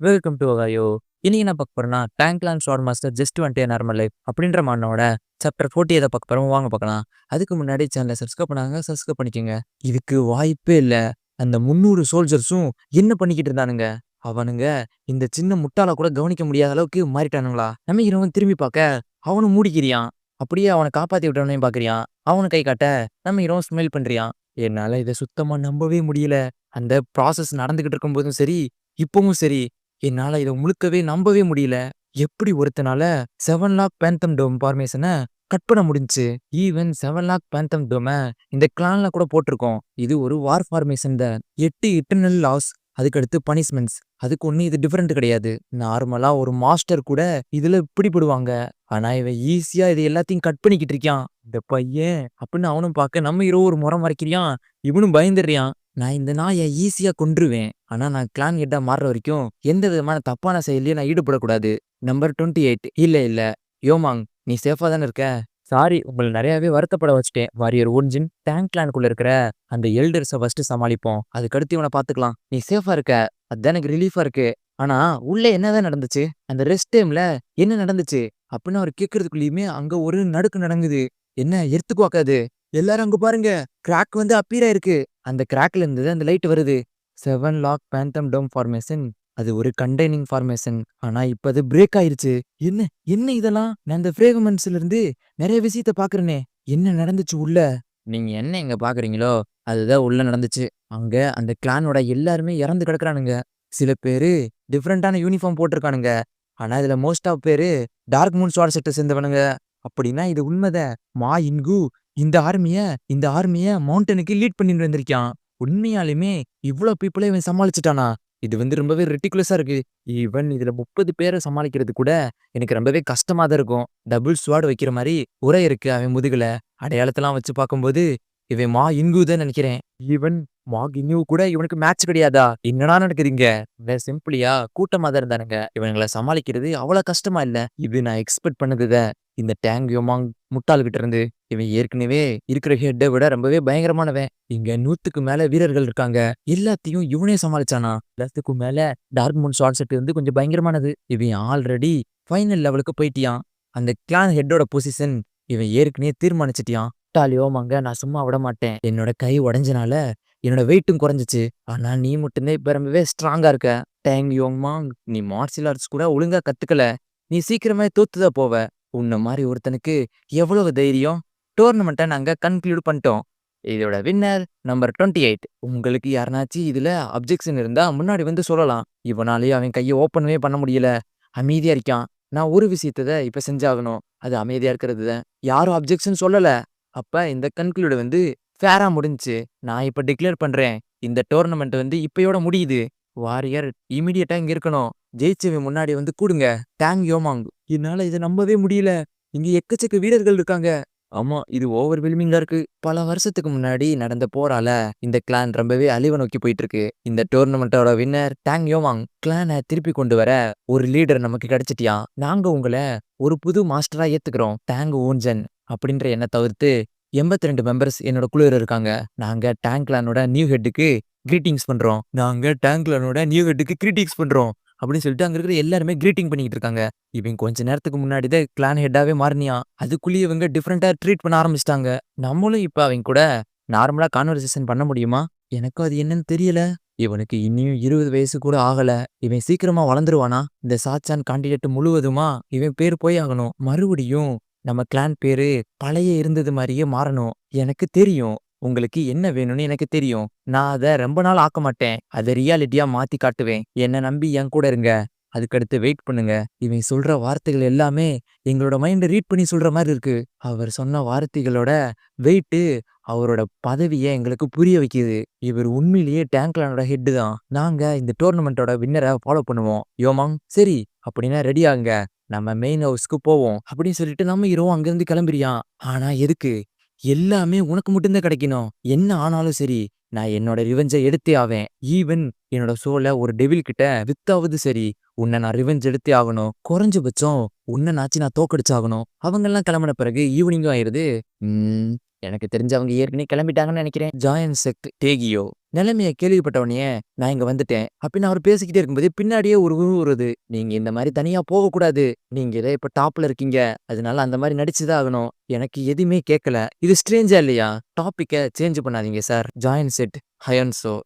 Welcome to ஒகாயோ. இன்னைக்கு என்ன பார்க்க போறோம்னா, டேங்க்லேண்ட் ஸ்வாட் மாஸ்டர் ஜஸ்ட் வந்துட்டு நார்மல் லைஃப் அப்படின்ற மாடனோட சாப்டர் 40 எதை பார்க்க போறோம் வாங்க பார்க்கலாம். அதுக்கு முன்னாடி சேனலை சப்ஸ்கிரைப் பண்ணாங்க, சப்ஸ்கிரைப் பண்ணிக்கோங்க. இதுக்கு வாய்ப்பே இல்லை. அந்த 300 சோல்ஜர்ஸும் என்ன பண்ணிக்கிட்டு இருந்தானுங்க? அவனுங்க இந்த சின்ன முட்டாளை கூட கவனிக்க முடியாத அளவுக்கு மாறிட்டானுங்களா? நம்ம இரவன் திரும்பி பார்க்க அவனும் மூடிக்கிறியான். அப்படியே அவனை காப்பாத்தி விட்டவனையும் பார்க்குறியான். அவனை கை காட்ட நம்ம இரவும் ஸ்மைல் பண்றியான். என்னால இதை சுத்தமா நம்பவே முடியல. அந்த ப்ராசஸ் நடந்துகிட்டு இருக்கும்போதும் சரி, இப்பவும் சரி, என்னால இத முழுக்கவே நம்பவே முடியல. எப்படி ஒருத்தனால 7 லாக் பேந்தம் டோம் ஃபார்மேஷன கட் பண்ண முடிஞ்சுச்சு? ஈவன் 7 லாக் பேந்தம் டோம இந்த கிளான்ல கூட போட்டிருக்கோம். இது ஒரு வார் ஃபார்மேஷன் தான். 8 இட்டர்னல் லாஸ், அதுக்கடுத்து பனிஷ்மெண்ட்ஸ். அதுக்கு ஒண்ணு இது டிஃபரெண்ட் கிடையாது. நார்மலா ஒரு மாஸ்டர் கூட இதுல பிடிபடுவாங்க. ஆனா இவன் ஈஸியா இது எல்லாத்தையும் கட் பண்ணிக்கிட்டு இருக்கான். இந்த பையன் அப்படின்னு அவனும் பார்க்க நம்ம ஹீரோ ஒரு முறை மறைக்கிறியான். இவனும் பயந்துடுறியான். நான் இந்த நாயை ஈஸியா கொன்றுவேன். ஆனா நான் கிளான் ஹெட்டா மாறுற வரைக்கும் எந்த விதமான தப்பான செயலையும் நான் ஈடுபடக்கூடாது. நம்பர் 28. இல்ல யோமாங், நீ சேஃபா தானே இருக்க? சாரி, உங்களை நிறையவே வருத்தப்பட வச்சுட்டேன். வாரியர் ஒன்ஜின் டேங்க் கிளானுக்குள்ள இருக்கிற அந்த எல்டர்ஸை ஃபர்ஸ்ட் சமாளிப்போம். அதுக்கடுத்து இவனை பாத்துக்கலாம். நீ சேஃபா இருக்க, அதுதான் எனக்கு ரிலீஃபா இருக்கு. ஆனா உள்ள என்னதான் நடந்துச்சு? அந்த ரெஸ்ட் டைம்ல என்ன நடந்துச்சு அப்படின்னு அவர் கேட்கறதுக்குள்ளயுமே அங்க ஒரு நடுக்கு நடங்குது. என்ன எர்த்துக்குவாக்காது? எல்லாரும் அங்க பாருங்க, கிராக் வந்து அப்பீரா இருக்கு. அந்த கிராக்ல இருந்து அந்த லைட் வருது. 7 லாக் பேந்தம் டோம் ஃபார்மேஷன். அது ஒரு கண்டெய்னிங் ஃபார்மேஷன். ஆனா இப்ப அது பிரேக் ஆயிருச்சு. என்ன என்ன இதெல்லாம்? நான் இந்த ஃப்ரேக்மெண்ட்ஸ்ல இருந்து நிறைய விஷயத்த பாக்குறேனே. என்ன நடந்துச்சு உள்ள? நீங்க என்ன எங்க பாக்குறீங்களோ அதுதான் உள்ள நடந்துச்சு. அங்க அந்த கிளானோட எல்லாருமே இறந்து கிடக்குறானுங்க. சில பேரு டிஃப்ரெண்டான யூனிஃபார்ம் போட்டிருக்கானுங்க. ஆனா இதுல மோஸ்ட் ஆஃப் பேரு டார்க் மூன் ஸ்வாட் செட்டை சேர்ந்தவனுங்க. அப்படின்னா இது உண்மைதான். மா இன்கு இந்த ஆர்மிய மவுண்டனுக்கு லீட் பண்ணிட்டு வந்திருக்கான். உண்மையாலுமே இவ்ளோ பீப்புளே இவன் சமாளிச்சுட்டானா? இது வந்து ரொம்பவே ரெட்டிகுலஸா இருக்கு. ஈவன் இதுல 30 பேரை சமாளிக்கிறது கூட எனக்கு ரொம்பவே கஷ்டமா தான் இருக்கும். டபுள் ஸ்வாட் வைக்கிற மாதிரி உரை இருக்கு அவன் முதுகுல. அடையாளத்தெல்லாம் வச்சு பார்க்கும்போது இவன் மா இன்கு தான் நினைக்கிறேன். ஈவன் மா இன்கு கூட இவனுக்கு மேட்ச் கிடையாதா? என்னடா நடக்குதுங்க? இவன் சிம்பிளியா கூட்டமா தான் இருந்தானுங்க. இவனுங்களை சமாளிக்கிறது அவ்வளவு கஷ்டமா இல்ல. இது நான் எக்ஸ்பெக்ட் பண்ணதுதான். இந்த டேங் யோமாங் முட்டாள்கிட்ட இருந்து. இவன் ஏற்கனவே இருக்கிற ஹெட்டை விட ரொம்பவே பயங்கரமானவன். இங்க 100க்கு மேல வீரர்கள் இருக்காங்க. எல்லாத்தையும் இவனே சமாளிச்சானா? எல்லாத்துக்கும் மேல டார்க் மூன் ஷார்ட் செட் வந்து கொஞ்சம் பயங்கரமானது. இவன் ஆல்ரெடி ஃபைனல் லெவலுக்கு போயிட்டியான். அந்த கிளான் ஹெட்டோட பொசிஷன் இவன் ஏற்கனவே தீர்மானிச்சிட்டியான். யோமாங்க, நான் சும்மா விட மாட்டேன். என்னோட கை உடஞ்சனால என்னோட வெயிட்டும் குறைஞ்சிச்சு. ஆனா நீ மட்டும்தான் இப்ப ரொம்பவே ஸ்ட்ராங்கா இருக்க. டேங் யோமாங், நீ மார்ஷியல் ஆர்ட்ஸ் கூட ஒழுங்கா கத்துக்கல. நீ சீக்கிரமே தோத்துதான் போவ. உன்ன மாதிரி ஒருத்தனுக்கு எவ்வளவு தைரியம்? டோர்னமெண்ட்டை நாங்க கன்க்ளூட் பண்ணிட்டோம். இதோட வின்னர் நம்பர் 28. உங்களுக்கு யாருனாச்சும் இதுல அப்ஜெக்ஷன் இருந்தா முன்னாடி வந்து சொல்லலாம். இவனாலேயே அவன் கையை ஓப்பனவே பண்ண முடியல. அமைதியா இருக்கான். நான் ஒரு விஷயத்த இப்ப செஞ்சாகணும். அது அமைதியா இருக்கிறது தான். யாரும் அப்ஜெக்ஷன் சொல்லல. அப்ப இந்த கன்க்ளூட் வந்து ஃபேரா முடிஞ்சுச்சு. நான் இப்ப டிக்ளேர் பண்றேன். இந்த டோர்னமெண்ட் வந்து இப்பயோட முடியுது. வாரியர் இமிடியேட்டா இங்க இருக்கணும். ஜெயிச்சவன் முன்னாடி வந்து கூடுங்க. டேங் யோமாங், என்னால இதை நம்பவே முடியல. இங்க எக்கச்சக்க வீரர்கள் இருக்காங்க. ஆமா, இது ஓவர்வெல்மிங்கா இருக்கு. பல வருஷத்துக்கு முன்னாடி நடந்த போரால இந்த கிளான் ரொம்பவே அழிவை நோக்கி போயிட்டு இருக்கு. இந்த டோர்னமெண்டோட வின்னர் டேங் யோமாங். கிளானை திருப்பி கொண்டு வர ஒரு லீடர் நமக்கு கிடைச்சிட்டியா? நாங்க உங்களை ஒரு புது மாஸ்டரா ஏத்துக்கிறோம். டேங் ஓன்ஜன் அப்படின்ற என்ன தவிர்த்து 82 மெம்பர்ஸ் என்னோட குழுவில் இருக்காங்க. நாங்க டேங்க் கிளானோட நியூ ஹெட்டுக்கு கிரீட்டிங்ஸ் பண்றோம். அப்படின்னு சொல்லிட்டு அங்க இருக்கிற எல்லாருமே கிரீட்டிங் பண்ணிக்கிட்டு இருக்காங்க. இவன் கொஞ்ச நேரத்துக்கு முன்னாடி தான் கிளான் ஹெட்டாவே மாறினியான். அதுக்குள்ளேயே இவங்க டிஃப்ரெண்டா ட்ரீட் பண்ண ஆரம்பிச்சிட்டாங்க. நம்மளும் இப்ப அவங்க கூட நார்மலா கான்வர்சேஷன் பண்ண முடியுமா? எனக்கும் அது என்னன்னு தெரியல. இவனுக்கு இன்னும் 20 வயசு கூட ஆகல. இவன் சீக்கிரமா வளர்ந்துருவானா? இந்த சாச்சான் காண்டிடேட் முழுவதுமா இவன் பேர் போய் ஆகணும். மறுபடியும் நம்ம கிளான் பேரு பழைய இருந்தது மாதிரியே மாறணும். எனக்கு தெரியும். உங்களுக்கு என்ன வேணும்னு எனக்கு தெரியும். நான் அத ரொம்ப நாள் ஆக்க மாட்டேன். அத ரியாலிட்டியா மாத்தி காட்டுவேன். என்ன நம்பி என் கூட இருங்க. அதுக்கடுத்து வெயிட் பண்ணுங்க. இவன் சொல்ற வார்த்தைகள் எல்லாமே எங்களோட மைண்ட ரீட் பண்ணி சொல்ற மாதிரி இருக்கு. அவர் சொன்ன வார்த்தைகளோட வெயிட்டு அவரோட பதவியை எங்களுக்கு புரிய வைக்குது. இவர் உண்மையிலேயே டேங்க்லானோட ஹெட் தான். நாங்க இந்த டோர்னமெண்டோட வின்னரை ஃபாலோ பண்ணுவோம். யோமாங், சரி அப்படின்னா ரெடி ஆகுங்க. நம்ம மெயின் ஹவுஸ்க்கு போவோம் அப்படின்னு சொல்லிட்டு நம்ம ஹீரோ அங்கிருந்து கிளம்புறியான். ஆனா எதுக்கு? எல்லாமே உனக்கு மட்டும்தான் கிடைக்கணும். என்ன ஆனாலும் சரி, நான் என்னோட ரிவெஞ்சை எடுத்தே ஆவேன். ஈவன் என்னோட சோலை ஒரு டெவில் கிட்ட வித்தாவது சரி, உன்னை நான் ரிவெஞ்ச் எடுத்தே ஆகணும். குறைஞ்சபட்சம் உன்னை நான் தோக்கடிச்சாகணும். அவங்க எல்லாம் கிளம்பின பிறகு ஈவினிங்கும் ஆயிருது. எனக்கு தெரிஞ்சவங்க ஏற்கனவே கிளம்பிட்டாங்கன்னு நினைக்கிறேன். ஜாயன் செக்ட் டேகியோ, நிலைமைய கேள்விப்பட்டவனயே நான் இங்க வந்துட்டேன் அப்படின்னு அவர் பேசிக்கிட்டே இருக்கும்போது பின்னாடியே ஒரு வருது. நீங்க இந்த மாதிரி தனியா போகக்கூடாது. நீங்க ஏதோ இப்ப டாப்ல இருக்கீங்க. அதனால அந்த மாதிரி நடிச்சுதான் ஆகணும். எனக்கு எதுவுமே கேட்கல. இது ஸ்ட்ரேஞ்சா இல்லையா? டாபிக்க சேஞ்ச் பண்ணாதீங்க சார். ஜாயின் செட் ஹயன்சோ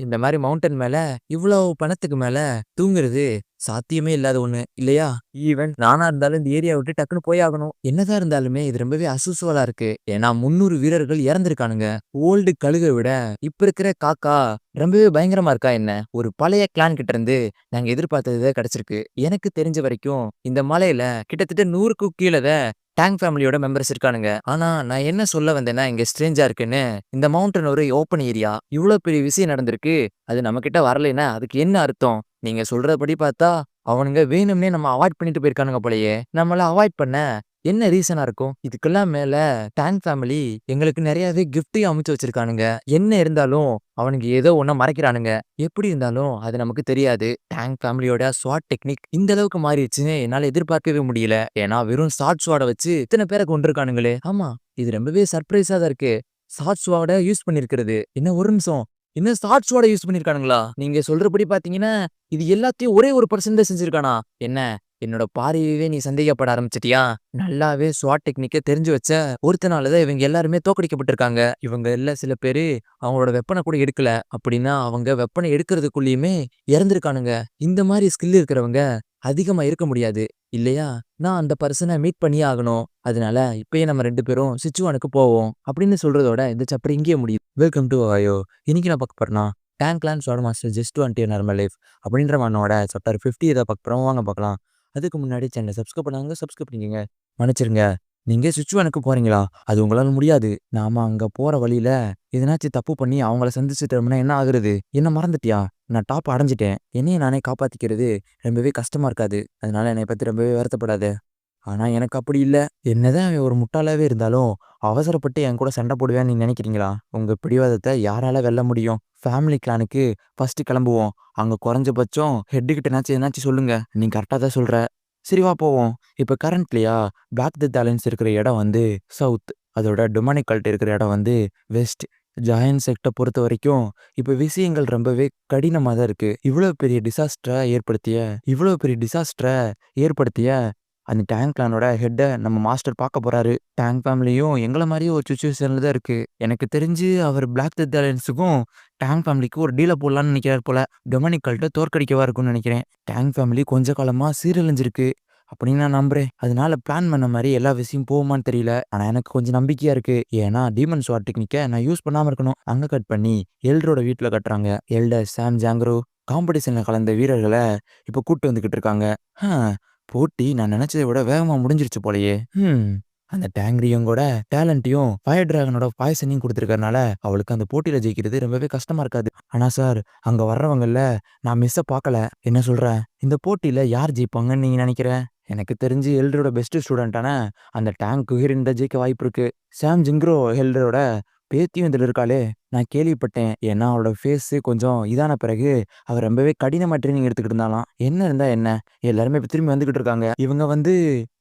இந்த மாதிரி மவுண்டன் மேல இவ்வளவு பணத்துக்கு மேல தூங்குறது சாத்தியமே இல்லாத ஒண்ணு இல்லையா? ஈவன் நானா இருந்தாலும் இந்த ஏரியா விட்டு டக்குன்னு போய் ஆகணும். என்னதான் இருந்தாலுமே இது ரொம்பவே அசுசுவலா இருக்கு. ஏன்னா 300 வீரர்கள் இறந்திருக்கானுங்க. ஓல்டு கழுகை விட இப்ப இருக்கிற காக்கா ரொம்பவே பயங்கரமா இருக்கா என்ன? ஒரு பழைய கிளான் கிட்ட இருந்து நாங்க எதிர்பார்த்தது கிடைச்சிருக்கு. எனக்கு தெரிஞ்ச வரைக்கும் இந்த மலையில கிட்டத்தட்ட 100க்கும் கீழ டேங் ஃபேமிலியோட மெம்பர்ஸ் இருக்கானுங்க. ஆனா நான் என்ன சொல்ல வந்தேன்னா இங்க ஸ்ட்ரேஞ்சா இருக்குன்னு, இந்த மவுண்டன் ஒரு ஓப்பன் ஏரியா. இவ்ளோ பெரிய விஷயம் நடந்திருக்கு. அது நம்மகிட்ட வரலைன்னா அதுக்கு என்ன அர்த்தம்? நீங்க சொல்றபடி பார்த்தா அவனுங்க வேணும்னே நம்ம அவாய்ட் பண்ணிட்டு போயிருக்கானுங்க போலயே. நம்மள அவாய்ட் பண்ண என்ன ரீசனா இருக்கும்? இதுக்கெல்லாம் மேல டாங் ஃபேமிலி எங்களுக்கு நெறையாவே கிஃப்ட்டையும் அமுச்சு வச்சிருக்கானுங்க. என்ன இருந்தாலும் அவனுங்க ஏதோ ஒண்ண மறைக்கிறானுங்க. எப்படி இருந்தாலும் அது நமக்கு தெரியாது. டாங் ஃபேமிலியோட ஸ்வாட் டெக்னிக் இந்த அளவுக்கு மாறிடுச்சுன்னு என்னால எதிர்பார்க்கவே முடியல. ஏன்னா வெறும் ஷார்ட் ஸ்வாட வச்சு இத்தன பேர கொன்றுக்கானுங்களே. ஆமா, இது ரொம்பவே சர்ப்ரைஸா தான் இருக்கு. ஷார்ட் ஸ்வாட யூஸ் பண்ணியிருக்கிறது. என்ன ஒரு நிமிஷம். என்ன ஷார்ட் ஸ்வாட யூஸ் பண்ணியிருக்கானுங்களா? நீங்க சொல்றபடி பார்த்தீங்கன்னா, இது எல்லாத்தையும் ஒரே ஒரு பெர்சன் தான் செஞ்சிருக்கானா? என்ன? என்னோட பார்வையவே நீ சந்தேகப்பட ஆரம்பிச்சிட்டியா? நல்லாவே ஸ்வாட் டெக்னிக்க தெரிஞ்சு வச்ச ஒருத்தனால தான் இவங்க எல்லாருமே தோற்கடிக்கப்பட்டிருக்காங்க. இவங்கள்ல சில பேரு அவங்களோட வெப்பன கூட எடுக்கல. அப்படின்னா அவங்க வெப்பன எடுக்கிறதுக்குள்ளயுமே இறந்திருக்கானுங்க. இந்த மாரி ஸ்கில் இருக்கிறவங்க அதிகமா இருக்க முடியாது. இல்லையா? நான் அந்த பெர்சன மீட் பண்ணியே ஆகணும். அதனால இப்பயே நம்ம 2 பேரும் சிச்சுவானுக்கு போவோம். அப்படின்னு சொல்றதோட இந்த சாப்டர் இங்கேயே முடியுது. Welcome to Ohio. இன்னைக்கு நான் பார்க்க போறேன்னா, tank clan swat master just to until normal life அப்படின்ற மன்னோட சாப்டர் 50 எத பார்க்க போறோம் வாங்க பார்க்கலாம். அதுக்கு முன்னாடி சேனலை சப்ஸ்கிரைப் பண்ணாங்க சப்ஸ்கிரைப் பண்ணிக்கங்க. மன்னிச்சிருங்க. நீங்க சிச்சுவானுக்கு போறீங்களா? அது உங்களால முடியாது. நாம அங்க போற வழியில எதனாச்சும் தப்பு பண்ணி அவங்கள சந்திச்சுட்டோம்னா என்ன ஆகுறது? என்ன மறந்துட்டியா? நான் டாப் அடைஞ்சுட்டேன். என்னைய நானே காப்பாத்திக்கிறது ரொம்பவே கஷ்டமா இருக்காது. அதனால என்னைய பத்தி ரொம்பவே வருத்தப்படாத. ஆனா எனக்கு அப்படி இல்ல. என்னதான் அவன் ஒரு முட்டாளாவே இருந்தாலும், அவசரப்பட்டு என் கூட சண்டை போடுவேன்னு நீங்க நினைக்கிறீங்களா? உங்க பிடிவாதத்த யாரால வெல்ல முடியும்? ஃபேமிலி கிளானுக்கு ஃபர்ஸ்ட் கிளம்புவோம். அங்க குறைஞ்சபட்சம் ஹெட் கிட்டனாச்சும் எதனாச்சும் சொல்லுங்க. நீ கரெக்ட்டா தான் சொல்ற. சரி வா போவோம். இப்ப கரண்ட்லயா பிளாக் டெத் அலையன்ஸ் இருக்கிற இடம் வந்து சவுத். அதோட டொமினிக் கல்ட் இருக்கிற இடம் வந்து வெஸ்ட். ஜாயன்ட் செக்ட்ட பொறுத்த வரைக்கும் இப்ப விஷயங்கள் ரொம்பவே கடினமா தான் இருக்கு. இவ்வளவு பெரிய டிசாஸ்டர ஏற்படுத்திய அந்த டேங்க் கிளானோட ஹெட்ட நம்ம மாஸ்டர் பார்க்க போறாரு. டேங்க் ஃபேமிலியும் எங்கள மாரியே ஒரு சிச்சுவேஷன்ல தான் இருக்கு. எனக்கு தெரிஞ்சு அவர் பிளாக் டெத் அலையன்ஸுக்கும் டேங்க் ஃபேமிலிக்கும் ஒரு டீல போடலான்னு நினைக்கிறார் போல. டொமினிக் கல்ட்ட தோற்கடிக்கவா இருக்கும்னு நினைக்கிறேன். டேங்க் ஃபேமிலி கொஞ்ச காலமா சீரழிஞ்சிருக்கு அப்படின்னு நான் நம்புறேன். அதனால பிளான் பண்ண மாரி எல்லா விஷயம் போகுமான்னு தெரியல. ஆனா எனக்கு கொஞ்சம் நம்பிக்கையா இருக்கு. ஏன்னா டீமன் ஸ்வாட் டெக்னிக்க நான் யூஸ் பண்ணாம இருக்கணும். அங்க கட் பண்ணி எல்டரோட வீட்ல கட்டுறாங்க. எல்டர், சாம், ஜாங்க்ரோ காம்படிஷன்ல கலந்த வீரர்கள இப்ப கூட்டு வந்துகிட்டு இருக்காங்க. ஹ போட்டி நான் நினைச்சதை விட வேகமா முடிஞ்சிருச்சு போலயே. அந்த டேங்க்ரியங்கோட டேலண்ட்டையும் ஃபயர் டிராகனோட பாய்சனையும் கொடுத்துருக்கறனால அவளுக்கு அந்த போட்டியில ஜெயிக்கிறது ரொம்பவே கஷ்டமா இருக்காது. ஆனா சார், அங்க வர்றவங்கல்ல நான் மிஸ்ஸ பார்க்கல. என்ன சொல்ற? இந்த போட்டியில யார் ஜெயிப்பாங்கன்னு நீங்க நினைக்கிற? எனக்கு தெரிஞ்சு எல்டரோட பெஸ்ட் ஸ்டூடெண்டான அந்த டேங்க் குஹிரின் தான் ஜெயிக்க வாய்ப்பு இருக்கு. சாம் ஜிங்க்ரோ எல்டரோட பேத்தியும் இதுல இருக்காளே. நான் கேள்விப்பட்டேன். ஏன்னா அவளோட ஃபேஸ் கொஞ்சம் இதான பிறகு அவ ரொம்பவே கடினமா ட்ரெய்னிங் எடுத்துக்கிட்டு இருந்தாளாம். என்ன இருந்தா என்ன? எல்லாருமே இப்ப திரும்பி வந்துகிட்டு இருக்காங்க. இவங்க வந்து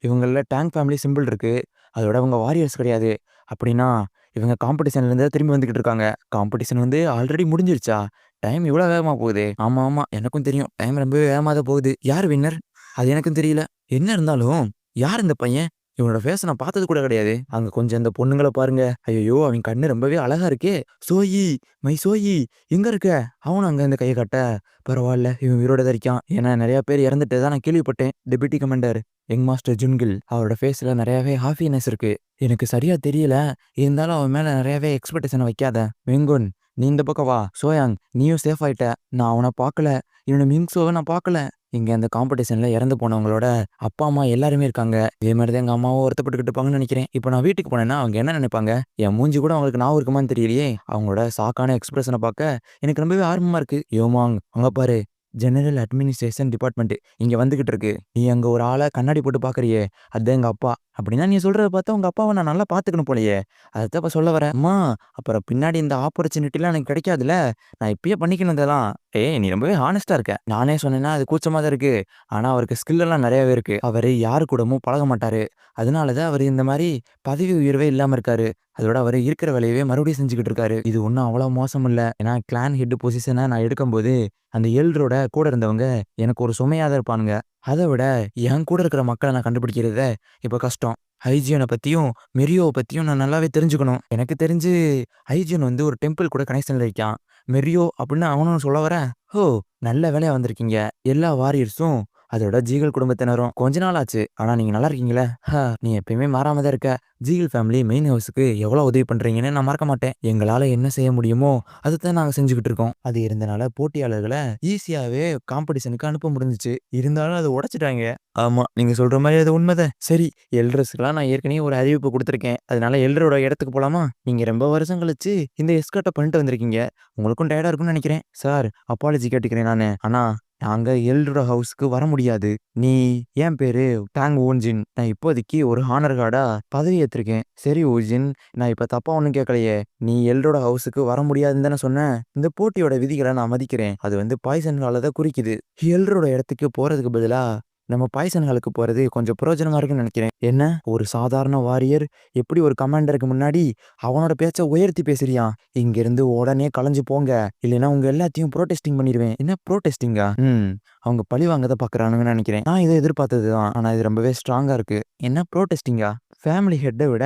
இவங்கள்ல டேங்க் ஃபேமிலி சிம்பிள் இருக்கு. அதோட அவங்க வாரியர்ஸ் கிடையாது. அப்படின்னா இவங்க காம்படிஷன்ல இருந்து தான் திரும்பி வந்துகிட்டு இருக்காங்க. காம்படிஷன் வந்து ஆல்ரெடி முடிஞ்சிருச்சா? டைம் இவ்வளோ வேகமா போகுதே. ஆமா, ஆமா. எனக்கும் தெரியும். டைம் ரொம்பவே வேகமா தான் போகுது. யார் வின்னர்? அது எனக்கும் தெரியல. என்ன இருந்தாலும் யார் இந்த பையன்? இவனோட ஃபேஸ நான் பார்த்தது கூட கிடையாது. அங்க கொஞ்சம் அந்த பொண்ணுங்கள பாருங்க. ஐயய்யோ! அவன் கண்ணு ரொம்பவே அழகா இருக்கே. சோயி, மை சோயி எங்க இருக்க? அவனும் அங்க இருந்து கைய காட்ட, பரவால்ல இவன் உயிரோட தான் இருக்கான். ஏன்னா நெறைய பேர் இறந்துட்டதா நான் கேள்விப்பட்டேன். டெப்யூட்டி கமாண்டர் யங் மாஸ்டர் ஜுன்கில் அவரோட ஃபேஸ்ல நெறையாவே ஹாப்பினஸ் இருக்கு. எனக்கு சரியா தெரியல. இருந்தாலும் அவன் மேல நெறையாவே எக்ஸ்பெக்டேஷன வைக்காத. வெங்குன், நீ இந்த பக்கம் வா. சோயாங், நீயும் சேஃப் ஆயிட்ட. நான் அவன பார்க்கல. என்னோட மிங்ஸோவ நான் பார்க்கல. இங்க அந்த காம்படிஷன்ல இறந்து போனவங்களோட அப்பா, அம்மா எல்லாருமே இருக்காங்க. இதே மாரி தான் எங்க அம்மாவும் வருத்தப்பட்டுக்கிட்டு இருப்பாங்கன்னு நினைக்கிறேன். இப்போ நான் வீட்டுக்கு போனேன்னா அவங்க என்ன நினைப்பாங்க? என் மூஞ்சி கூட அவங்களுக்கு ஞாபகம் இருக்குமான்னு தெரியலையே. அவங்களோட ஷாக்கான எக்ஸ்பிரஷன பார்க்க எனக்கு ரொம்பவே ஆர்வமா இருக்கு. யோமாங், அங்க பாரு. ஜெனரல் அட்மினிஸ்ட்ரேஷன் டிபார்ட்மெண்ட் இங்க வந்துகிட்டு இருக்கு. நீ அங்க ஒரு ஆள கண்ணாடி போட்டு பார்க்கறியே, அதான் எங்க அப்பா. அப்படின்னா நீ சொல்றத பார்த்தா உங்க அப்பாவை நான் நல்லா பார்த்துக்கணும் போலயே. அதத்தான் இப்ப சொல்ல வரேன். அம்மா அப்புறம் பின்னாடி இந்த ஆப்பர்ச்சுனிட்டிலாம் எனக்கு கிடைக்காதுல்ல. நான் இப்பயே பண்ணிக்கணும் இதெல்லாம். ஏய் நீ ரொம்பவே ஹானஸ்ட்டா இருக்க. நானே சொன்னேன்னா அது கூச்சமா தான் இருக்கு. ஆனா அவருக்கு ஸ்கில் எல்லாம் நெறையவே இருக்கு. அவரு யாரு கூடவும் பழக மாட்டாரு. அதனால தான் அவரு இந்த மாரி பதவி உயர்வே இல்லாம இருக்காரு. அதோட அவரு இருக்கிற வேலையவே மறுபடியும் செஞ்சுக்கிட்டு இருக்காரு. இது ஒண்ணும் அவ்வளோ மோசம் இல்ல. ஏன்னா கிளான் ஹெட் பொசிஷன நான் எடுக்கும்போது, அந்த எல்டரோட கூட இருந்தவங்க எனக்கு ஒரு சுமையா தான் இருப்பானுங்க. அத விட என் கூட இருக்கிற மக்கள நான் கண்டுபிடிக்கிறத இப்ப கஷ்டம். ஹைஜியன பத்தியும், மெரியோவ பத்தியும் நான் நல்லாவே தெரிஞ்சுக்கணும். எனக்கு தெரிஞ்சு ஹைஜியன் வந்து ஒரு டெம்பிள் கூட கனெக்ஷன்ல இருக்கான். மெரியோ அப்படின்னு அவனும் சொல்ல வரேன். ஓ! நல்ல வேளையா வந்திருக்கீங்க. எல்லா வாரியர்ஸும் அதோட ஜீகல் குடும்பத்தினரும். கொஞ்ச நாள் ஆச்சு. ஆனா நீங்க நல்லா இருக்கீங்களா? நீ எப்பயுமே மாறாம தான் இருக்க. ஜீகல் ஃபேமிலி மெயின் ஹவுஸ்க்கு எவ்வளோ உதவி பண்றீங்கன்னு நான் மறக்க மாட்டேன். எங்களால என்ன செய்ய முடியுமோ அதத்தான் நாங்க செஞ்சுகிட்டு இருக்கோம். அது இருந்தனால போட்டியாளர்கள ஈஸியாவே காம்படிஷனுக்கு அனுப்ப முடிஞ்சுச்சு. இருந்தாலும் அத உடைச்சுட்டாங்க. ஆமா, நீங்க சொல்ற மாரி அது உண்மதான். சரி, எல்டர்ஸ்க்குலாம் நான் ஏற்கனவே ஒரு அறிவிப்பு குடுத்துருக்கேன். அதனால எல்டரோட இடத்துக்கு போலாமா? நீங்க ரொம்ப வருஷம் கழிச்சு இந்த எஸ்கார்ட்ட பண்ணிட்டு வந்திருக்கீங்க. உங்களுக்கும் டயர்டா இருக்கும்னு நெனைக்கிறேன். சார், அப்பாலஜி கேட்டுக்கிறேன் நானு. ஆனா நாங்க எல்டரோட ஹவுஸ்க்கு வர முடியாது. நீ என் பேரு டாங் ஊன்ஜின். நான் இப்போதைக்கு ஒரு ஹானர் கார்டா பதவி ஏத்திருக்கேன். சரி ஊஜின், நான் இப்ப தப்பா ஒண்ணும் கேட்கலையே. நீ எல்டரோட ஹவுஸ்க்கு வர முடியாதுன்னு தானே சொன்ன? இந்த போட்டியோட விதிகள நான் மதிக்கிறேன். அது வந்து பாய்சன் ஹால தான் குறிக்குது. எல்டரோட இடத்துக்கு போறதுக்கு பதிலா நம்ம பாய்சன் ஹாலுக்கு போறது கொஞ்சம் பிரயோஜனமா இருக்குன்னு நெனைக்கிறேன். என்ன? ஒரு சாதாரண வாரியர் எப்படி ஒரு கமாண்டருக்கு முன்னாடி அவனோட பேச்ச உயர்த்தி பேசுறியாம்? இங்கிருந்து உடனே கலைஞ்சு போங்க. இல்லைன்னா உங்க எல்லாத்தையும் புரோட்டெஸ்டிங் பண்ணிருவேன். என்ன புரோட்டெஸ்டிங்கா? அவங்க பழி வாங்க தான் பார்க்குறானுங்கன்னு நெனைக்கிறேன். நான் இத எதிர்பார்த்தது தான். ஆனா இது ரொம்பவே ஸ்ட்ராங்கா இருக்கு. என்ன புரோட்டெஸ்டிங்கா? ஃபேமிலி ஹெட்ட விட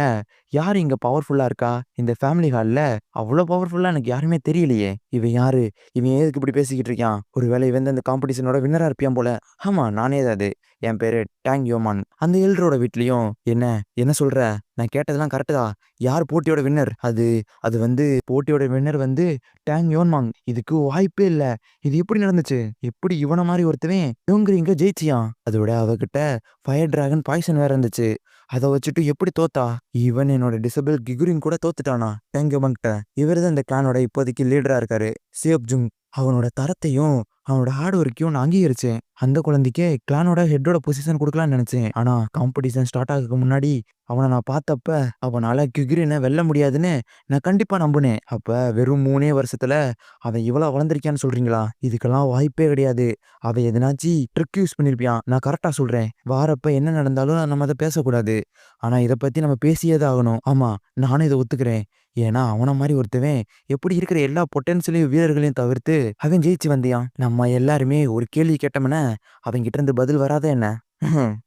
யார் இங்க பவர்ஃபுல்லா இருக்கா? இந்த ஃபேமிலி ஹால்ல அவ்ளோ பவர்ஃபுல்லா எனக்கு யாருமே தெரியலையே. இவன் யாரு? இவன் எதுக்கு இப்படி பேசிக்கிட்டு இருக்கான்? ஒருவேளை இவன் தான் இந்த காம்படிஷனோட வின்னரா இருப்பியான் போல. ஆமா, நானே தான் அது. என் பேரு டாங் யோமான். அந்த எல்டரோட வீட்லயும் என்ன என்ன சொல்ற? நான் கேட்டதெல்லாம் கரெக்ட்டு தான். யார் போட்டியோட வின்னர்? அது அது வந்து போட்டியோட வின்னர் வந்து டாங் யோன்மாங். இதுக்கு வாய்ப்பே இல்ல. இது எப்படி நடந்துச்சு? எப்படி இவன மாரி ஒருத்தவன் இவங்க ஜெயிச்சியான்? அதோட அவகிட்ட ஃபயர் டிராகன் பாய்சன் வேற இருந்துச்சு. அத வச்சுட்டு எப்படி தோத்தா? ஈவன் என்னோட டிசபிள் கிகுரின் கூட தோத்துட்டானா? டாங் யோமாங்ட்ட. இவரு தான் இந்த கிளானோட இப்போதைக்கு லீடரா இருக்காரு. சியோப் ஜுங். அவனோட தரத்தையும் அவனோட ஹார்ட் ஒர்க்கையும் நான் அங்கீகரிச்சேன். அந்த குழந்தைக்கே கிளானோட ஹெட்டோட பொசிஷன் குடுக்கலாம்னு நெனச்சேன். ஆனா காம்படிஷன் ஸ்டார்ட் ஆகறதுக்கு முன்னாடி அவன நான் பார்த்தப்ப, அவனால கிகுரின வெல்ல முடியாதுன்னு நான் கண்டிப்பா நம்புனேன். அப்ப வெறும் 3 வருஷத்துல அவன் இவ்வளோ வளர்ந்திருக்கான்னு சொல்றீங்களா? இதுக்கெல்லாம் வாய்ப்பே கிடையாது. அவன் எதனாச்சு ட்ரிக் யூஸ் பண்ணியிருப்பியான். நான் கரெக்ட்டா சொல்றேன். வாரப்ப என்ன நடந்தாலும் நம்ம அத பேசக்கூடாது. ஆனா இத பத்தி நம்ம பேசியே தான் ஆகணும். ஆமா, நானும் இத ஒத்துக்கிறேன். ஏன்னா அவன மாரி ஒருத்தவன் எப்படி இருக்கிற எல்லா பொட்டன்ஷியல் வீரர்களையும் தவிர்த்து அவன் ஜெயிச்சு வந்தியான். நம்ம எல்லாருமே ஒரு கேள்வி கேட்டோம்னா அவன்கிட்ட இருந்து பதில் வராதா என்ன?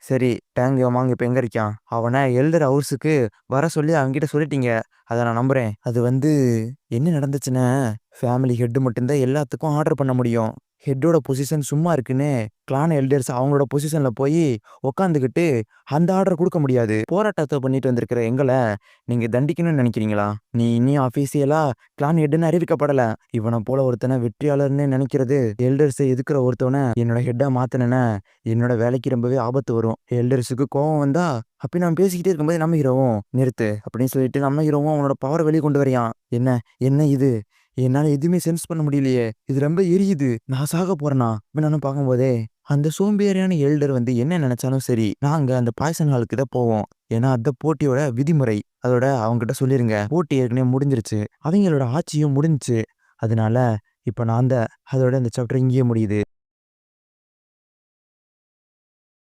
சரி, டேங் யோமாங் இப்ப எங்க இருக்கான்? அவன எல்டர் ஹவுஸுக்கு வர சொல்லி அவன்கிட்ட சொல்லிட்டீங்க. அத நான் நம்புறேன். அது வந்து என்ன நடந்துச்சுன்னா, ஃபேமிலி ஹெட் மட்டும் தான் எல்லாத்துக்கும் ஆர்டர் பண்ண முடியும். ஹெட்டோட பொசிஷன் சும்மா இருக்குன்னு கிளான் எல்டர்ஸ் அவங்களோட பொசிஷன்ல போய் உட்காந்துக்கிட்டு அந்த ஆர்டர் குடுக்க முடியாது. போராட்டத்த பண்ணிட்டு வந்திருக்கிற எங்கள நீங்க தண்டிக்கணும்னு நெனைக்கிறீங்களா? நீ இன்னியும் அஃபிஷியலா கிளான் ஹெட்ன்னு அறிவிக்கப்படல. இவன போல ஒருத்தன வெற்றியாளர்ன்னு நெனைக்கிறது, எல்டர்ஸ எதுக்குற ஒருத்தவன என்னோட ஹெட்டா மாத்துனேன்னா, என்னோட வேலைக்கு ரொம்பவே ஆபத்து வரும். எல்டர்ஸுக்கு கோவம் வந்தா, அப்படி நான் பேசிக்கிட்டே இருக்கும்போது நம்ம ஹீரோவும், "நிறுத்து" அப்படின்னு சொல்லிட்டு நம்ம ஹீரோவும் அவனோட பவர வெளிய கொண்டு வர்றான். என்ன என்ன இது? என்னால எதுவுமே சென்ஸ் பண்ண முடியலையே. இது ரொம்ப எரியுது. நான் சாக போறேனா? அப்படின்னு நானும் பார்க்கும்போதே, அந்த சோம்பேறியான எல்டர் வந்து என்ன நெனைச்சாலும் சரி, நாங்க அந்த பாய்சன் ஹாலுக்கு தான் போவோம். ஏன்னா அதான் போட்டியோட விதிமுறை. அதோட அவங்ககிட்ட சொல்லிருங்க. போட்டி ஏற்கனவே முடிஞ்சிருச்சு. அவங்களோட ஆட்சியும் முடிஞ்சுச்சு. அதனால இப்ப நான் தான் அதோட இந்த சாப்டர் இங்கேயே முடியுது.